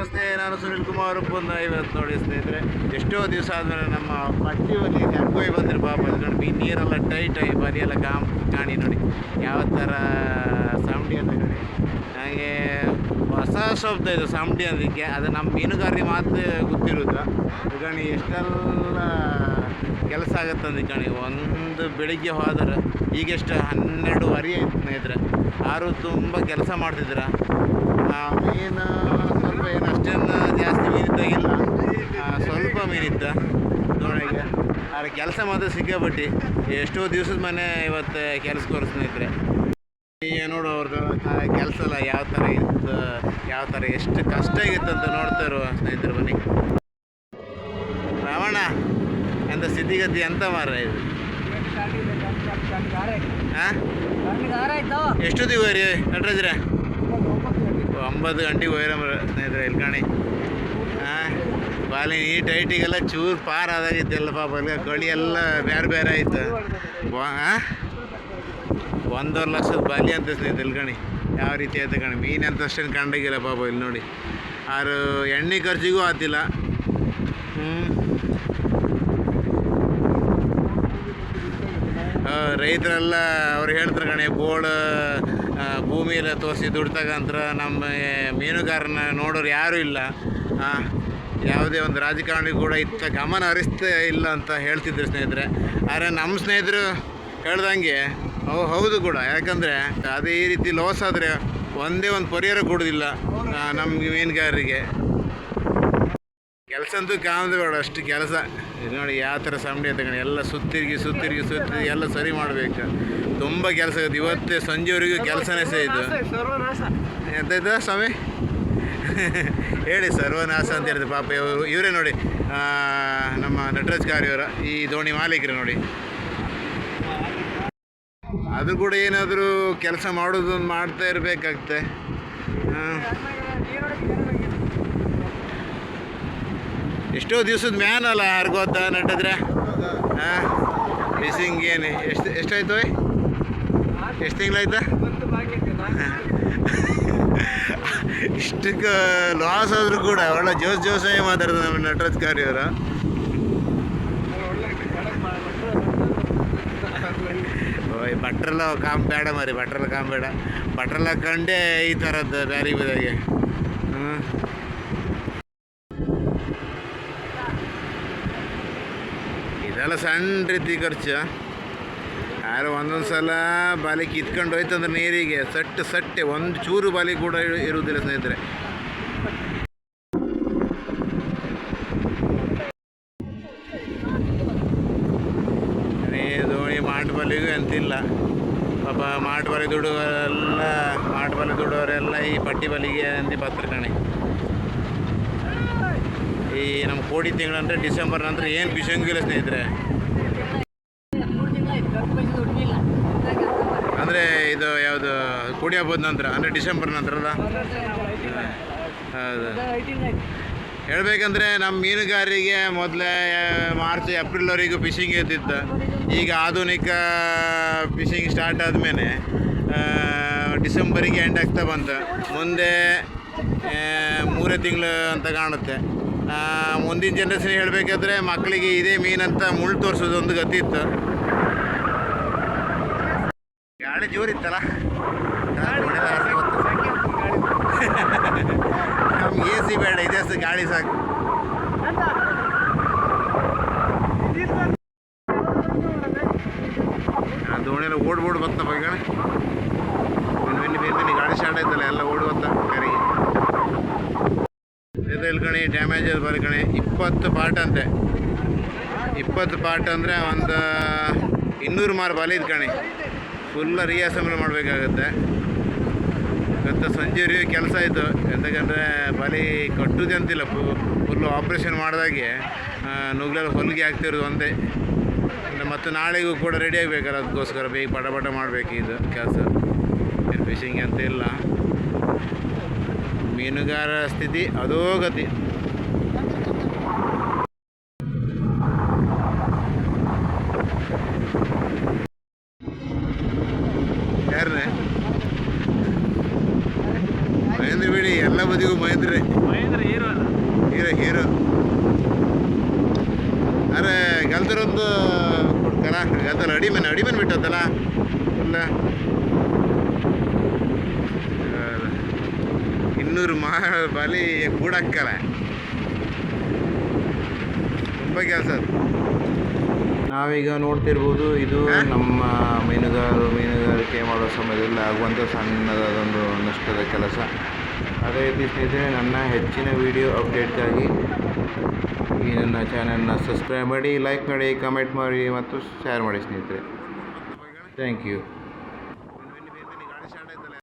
ನಮಸ್ತೆ, ನಾನು ಸುನಿಲ್ ಕುಮಾರ್ ಪುನ್ನ. ಇವತ್ತು ನೋಡಿ ಸ್ನೇಹಿತರೆ, ಎಷ್ಟೋ ದಿವಸ ಆದಮೇಲೆ ನಮ್ಮ ಪಟ್ಟಿ ಬಲಿ ಹಂಗೋಯ್ ಬಂದಿರು ಪಾಪ. ನೋಡಿ ನೀರೆಲ್ಲ ಟೈಟ್ ಆಗಿ ಬಲಿ ಎಲ್ಲ ಕಾಣಿ ನೋಡಿ ಯಾವ ಥರ ಸಾಮಡಿ ಅಂತ ನೋಡಿ. ಹಾಗೆ ಹೊಸ ಶಬ್ದ ಇದು ಸಾಮಡಿ ಅದಕ್ಕೆ, ಅದು ನಮ್ಮ ಮೀನುಗಾರರಿಗೆ ಮಾತ್ರ ಗೊತ್ತಿರೋದು. ಕಣಿ ಎಷ್ಟೆಲ್ಲ ಕೆಲಸ ಆಗುತ್ತೆ ಅಂದು ಕಣಿ. ಒಂದು ಬೆಳಿಗ್ಗೆ ಹೋದ್ರೆ ಈಗೆಷ್ಟು 12:30 ಆಯ್ತು ಸ್ನೇಹಿತರೆ. ಯಾರು ತುಂಬ ಕೆಲಸ ಮಾಡ್ತಿದ್ರ. ಮೀನು ಸ್ವಲ್ಪ ಏನು ಅಷ್ಟೇನು ಜಾಸ್ತಿ ಮೀನಿದ್ದಾಗಿಲ್ಲ, ಸ್ವಲ್ಪ ಮೀನಿದ್ದ ನೋಡಿಗೆ. ಆದರೆ ಕೆಲಸ ಮಾತ್ರ ಸಿಕ್ಕಾಪಟ್ಟಿ. ಎಷ್ಟೋ ದಿವಸದ ಮನೆ ಇವತ್ತು ಕೆಲಸಕ್ಕೆ ಸ್ನೇಹಿತರೆ. ನೋಡು ಅವ್ರದ್ದು ಕೆಲಸ ಎಲ್ಲ ಯಾವ ಥರ ಇತ್ತು, ಯಾವ ಥರ ಎಷ್ಟು ಕಷ್ಟ ಆಗಿತ್ತು ಅಂತ ನೋಡ್ತಾ ಇರುವ ಸ್ನೇಹಿತರು. ಬನ್ನಿ ರಾವಣ ಎಂತ ಸ್ಥಿತಿಗತಿ ಎಂತ ಮಾರ ಇದು. ಹಾಂ ಎಷ್ಟೊತ್ತಿಗೆ ಹೋಯ್ರಿ ನಟ್ರಾಜ್ರೆ? 9 ಗಂಟೆಗೆ ಹೋಯ್ರ ಸ್ನೇಹಿತರೆ ಇಲ್ಲಿ ಕಾಣಿ. ಹಾಂ ಬಾಲಿ ಈ ಟೈಟಿಗೆಲ್ಲ ಚೂರು ಪಾರ ಆದಾಗಿತ್ತೆಲ್ಲ ಪಾಪ. ಅಲ್ಲಿ ಕಳಿ ಎಲ್ಲ ಬೇರೆ ಬೇರೆ ಆಯ್ತು. 1.5 ಲಕ್ಷದ ಬಾಲಿ ಅಂತ ಸ್ನೇಹಿತರೆ ಇಲ್ಲಿ ಕಾಣಿ. ಯಾವ ರೀತಿ ಆಯ್ತು ಕಾಣಿ. ಮೀನು ಅಂತ ಅಷ್ಟೇನು ಕಂಡಾಗಿಲ್ಲ ಪಾಪ ಇಲ್ಲಿ ನೋಡಿ. ಆರು ಎಣ್ಣೆ ಖರ್ಚಿಗೂ ಆತಿಲ್ಲ. ರೈತರೆಲ್ಲ ಅವ್ರು ಹೇಳ್ತಾರೆ ಕಣೆ, ಬೋರ್ಡ್ ಭೂಮಿಯೆಲ್ಲ ತೋರಿಸಿ ದುಡ್ಡು ತಗಂತ್ರ ನಮ್ಮ ಮೀನುಗಾರನ ನೋಡೋರು ಯಾರೂ ಇಲ್ಲ. ಯಾವುದೇ ಒಂದು ರಾಜಕಾರಣಿ ಕೂಡ ಇತ್ತ ಗಮನ ಹರಿಸ್ತಾ ಇಲ್ಲ ಅಂತ ಹೇಳ್ತಿದ್ರು ಸ್ನೇಹಿತರೆ. ಆದರೆ ನಮ್ಮ ಸ್ನೇಹಿತರು ಹೇಳ್ದಂಗೆ ಹೌದು ಕೂಡ. ಯಾಕಂದರೆ ಅದೇ ಈ ರೀತಿ ಲಾಸ್ ಆದರೆ ಒಂದೇ ಒಂದು ಪರಿಹಾರ ಕೊಡೋದಿಲ್ಲ ನಮಗೆ ಮೀನುಗಾರರಿಗೆ. ಕೆಲಸ ಅಂತೂ ಕಾಣೋದು ಬೇಡ, ಅಷ್ಟು ಕೆಲಸ. ಇದು ನೋಡಿ ಯಾವ ಥರ ಸಾಮಡಿ ಅಂತ ಕಣಿ. ಎಲ್ಲ ಸುತ್ತಿರುಗಿ ಎಲ್ಲ ಸರಿ ಮಾಡಬೇಕು. ತುಂಬ ಕೆಲಸ ಆಗುತ್ತೆ. ಇವತ್ತೇ ಸಂಜೆವರೆಗೂ ಕೆಲಸನೇ ಸಹ ಇದು. ಎಂತಾಯ್ತು ಸ್ವಾಮಿ ಹೇಳಿ, ಸರ್ವನಾಶ ಅಂತ ಹೇಳಿದೆ ಪಾಪ. ಇವರೇ ನೋಡಿ ನಮ್ಮ ನಟರಾಜ್ ಕಾರ್ಯವರ ಈ ದೋಣಿ ಮಾಲೀಕರು ನೋಡಿ. ಅದು ಕೂಡ ಏನಾದರೂ ಕೆಲಸ ಮಾಡೋದೊಂದು ಮಾಡ್ತಾ ಇರಬೇಕಾಗ್ತೆ. ಎಷ್ಟೋ ದಿವಸದ ಮ್ಯಾನ್ ಅಲ್ಲ ಯಾರು ಗೊತ್ತಾ ನಟ್ಟಿದ್ರೆ. ಫಿಶಿಂಗ್ ಏನು ಎಷ್ಟಾಯ್ತು? ಎಷ್ಟು ತಿಂಗಳಾಯ್ತಾ? ಇಷ್ಟಕ್ಕೆ ಲಾಸ್ ಆದರೂ ಕೂಡ ಒಳ್ಳೆ ಜೋಸಾಗಿ ಮಾತಾಡೋದು ನಮ್ಮ ನಟರಾಜ್ ಕಾರ್ಯವರ. ಭಟ್ರೆಲ್ಲ ಕಾಂಬೇಡ ಮರಿ, ಭಟ್ರೆಲ್ಲ ಕಾಂಬೇಡ. ಭಟ್ರೆಲ್ಲ ಕಂಡೇ ಈ ಥರದ್ದು ಬ್ಯಾರಿ ಬದಾಗೆ. ಇದೆಲ್ಲ ಸಣ್ಣ ರೀತಿ ಖರ್ಚು. ಯಾರು ಒಂದೊಂದು ಸಲ ಬಾಲಿ ಕಿತ್ಕೊಂಡು ಹೋಯ್ತಂದ್ರೆ ನೀರಿಗೆ ಸಟ್ಟೆ ಒಂದು ಚೂರು ಬಾಲಿ ಕೂಡ ಇರುವುದಿಲ್ಲ ಸ್ನೇಹಿತರೆ. ದೋಣಿ ಮಾಟು ಬಾಲಿಗೂ ಅಂತಿಲ್ಲ ಪಾಪ. ಮಾಟು ಬಾಲಿ ದುಡುವರೆಲ್ಲ ಈ ಪಟ್ಟಿ ಬಾಲಿಗೆ ಅಂತಿ ಪತ್ರ ಕಣೆ. ಈ ನಮ್ಮ ಕೋಡಿ ತಿಂಗಳಂದರೆ ಡಿಸೆಂಬರ್ ನಂತರ ಏನು ಬಿಸಂಗಿಲ್ಲ ಸ್ನೇಹಿತರೆ. ಅಂದರೆ ಇದು ಯಾವುದು ಕೋಡಿ ಹಬ್ಬದ ನಂತರ, ಅಂದರೆ ಡಿಸೆಂಬರ್ ನಂತರದ. ಹೌದು, ಹೇಳ್ಬೇಕಂದ್ರೆ ನಮ್ಮ ಮೀನುಗಾರರಿಗೆ ಮೊದಲೇ ಮಾರ್ಚ್ ಏಪ್ರಿಲ್ವರೆಗೂ ಫಿಶಿಂಗ್ ಇರ್ತಿತ್ತು. ಈಗ ಆಧುನಿಕ ಫಿಶಿಂಗ್ ಸ್ಟಾರ್ಟ್ ಆದಮೇಲೆ ಡಿಸೆಂಬರಿಗೆ ಎಂಡ್ ಆಗ್ತಾ ಬಂತು. ಮುಂದೆ 3 ತಿಂಗಳು ಅಂತ ಕಾಣುತ್ತೆ. ಮುಂದಿನ ಜನ್ರೇಷನ್ ಹೇಳಬೇಕಾದ್ರೆ ಮಕ್ಕಳಿಗೆ ಇದೇ ಮೀನಂತ ಮುಳ್ಳು ತೋರಿಸೋದು ಒಂದು ಗತಿ ಇತ್ತು. ಗಾಳಿ ಜೋರಿತ್ತಲ್ಲ, ನಮ್ಗೆ AC ಬೇಡ, ಇದೇ ಗಾಳಿ ಸಾಕು. ದೋಣಿಯೆಲ್ಲ ಓಡ್ಬೋದು ಬರ್ತಪ್ಪ. ಈಗ ಬೆನ್ನಲ್ಲಿ ಗಾಳಿ ಸ್ಟಾರ್ಟ್ ಆಯ್ತಲ್ಲ, ಎಲ್ಲ ಓಡಿ ಬತ್ತ ಕರೆಗೆ. ಇಲ್ಲಿ ಕಣಿ ಡ್ಯಾಮೇಜ್ ಅದು ಬರೀ ಕಣಿ. 20 ಪಾರ್ಟ್ ಅಂತೆ. 20 ಪಾರ್ಟ್ ಅಂದರೆ ಒಂದು 200 ಮಾರು ಬಾಲಿ ಇದು ಕಣಿ. ಫುಲ್ಲ ರೀಅಸೆಂಬಲ್ ಮಾಡಬೇಕಾಗತ್ತೆ. ಇವತ್ತು ಸಂಜೆವರೆಗೂ ಕೆಲಸ ಆಯಿತು. ಎಂತಕ್ಕಂದರೆ ಬಾಲಿ ಕಟ್ಟುದೇ ಅಂತಿಲ್ಲ, ಫುಲ್ಲು ಆಪ್ರೇಷನ್ ಮಾಡಿದಾಗೆ ನುಗ್ಗಲೆಲ್ಲ ಹೊಲಿಗೆ ಆಗ್ತಿರೋದು ಒಂದೇ. ಮತ್ತು ನಾಳೆಗೂ ಕೂಡ ರೆಡಿ ಆಗಬೇಕಲ್ಲ, ಅದಕ್ಕೋಸ್ಕರ ಬೇಗ ಪಟ ಮಾಡಬೇಕು ಇದು ಕೆಲಸ. ಫಿಶಿಂಗ್ ಅಂತ ಇಲ್ಲ, ಮೀನುಗಾರ ಸ್ಥಿತಿ ಅದೋ ಗತಿ. ಯಾರನ್ನೇ ಮಹೇಂದ್ರ ಬಿಡಿ, ಎಲ್ಲ ಬದಿಗೂ ಮಹೇಂದ್ರೇ. ಮಹೇಂದ್ರ ಹೀರೋ ಅಲ್ಲ, ಹೀರೋ ಅರೆ ಗಲ್ದರೊಂದು ಕೊಡ್ತಾರ ಗಲ್ದರ ಅಡಿಮನ್ ಬಿಟ್ಟದಲ್ಲ ಇಲ್ಲ 200 ಬಲಿ ಕೂಡಕ್ಕಲ್ಲ ತುಂಬ ಕೆಲಸ. ನಾವೀಗ ನೋಡ್ತಿರ್ಬೋದು ಇದು ನಮ್ಮ ಮೀನುಗಾರಿಕೆ ಮಾಡೋ ಸಮಯದಲ್ಲಿ ಆಗುವಂಥ ಸಣ್ಣದಾದೊಂದು ನಷ್ಟದ ಕೆಲಸ. ಅದೇ ರೀತಿ ಸ್ನೇಹಿತರೆ, ನನ್ನ ಹೆಚ್ಚಿನ ವಿಡಿಯೋ ಅಪ್ಡೇಟ್ಗಾಗಿ ಈ ನನ್ನ ಚಾನಲ್ನ ಸಬ್ಸ್ಕ್ರೈಬ್ ಮಾಡಿ, ಲೈಕ್ ಮಾಡಿ, ಕಮೆಂಟ್ ಮಾಡಿ ಮತ್ತು ಶೇರ್ ಮಾಡಿ ಸ್ನೇಹಿತರೆ. Thank you.